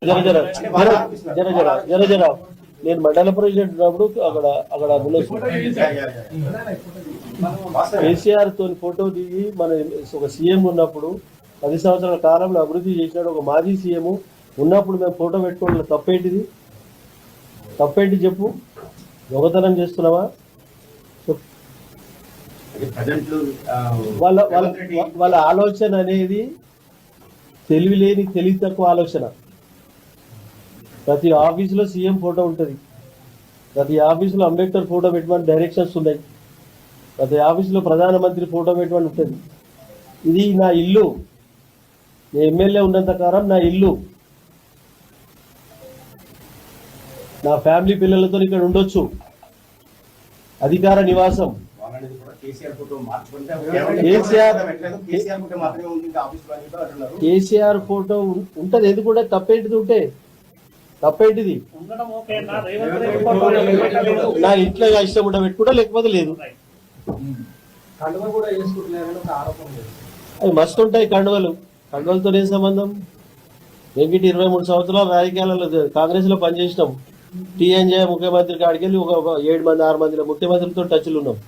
జర జర జర జర జర జర నేను మండల ప్రెసిడెంట్ ఉన్నప్పుడు అక్కడ కేసీఆర్ తోని ఫోటో దిగి మన ఒక సీఎం ఉన్నప్పుడు 10 సంవత్సరాల కాలంలో అభివృద్ధి చేసినాడు. ఒక మాజీ సీఎం ఉన్నప్పుడు మేము ఫోటో పెట్టుకోవడం తప్పేంటిది? తప్పేంటి చెప్పు? దొంగతనం చేస్తున్నావా? వాళ్ళ వాళ్ళ వాళ్ళ ఆలోచన అనేది తెలివి లేని తెలివి తక్కువ ఆలోచన. ప్రతి ఆఫీసులో సీఎం ఫోటో ఉంటుంది, ప్రతి ఆఫీసులో అంబేద్కర్ ఫోటో పెట్టమని డైరెక్షన్స్ ఉన్నాయి, ప్రతి ఆఫీసులో ప్రధానమంత్రి ఫోటో పెట్టమని ఉంటుంది. ఇది నా ఇల్లు, నేను ఎమ్మెల్యే ఉన్నంత కాలం నా ఇల్లు, నా ఫ్యామిలీ పిల్లలతో ఇక్కడ ఉండొచ్చు. అధికార నివాసం. కేసీఆర్ ఫోటో ఉంటది, ఎందుకుంటే తప్పేంటిది? ఉంటే తప్పేంటిది? నా ఇంట్లో ఇష్టం ఉంటే పెట్టుకుంటా, లేకపోతే లేదు. అవి మస్తు ఉంటాయి కండువలు. కండువలతో ఏం సంబంధం? వెంకట 23 సంవత్సరాలు రాజకీయాలలో కాంగ్రెస్ లో పనిచేసినాం. టీఎన్జే ముఖ్యమంత్రి కాడికి వెళ్ళి ఒక 7 మంది 6 మందిలో ముఖ్యమంత్రితో టచ్లు ఉన్నాం.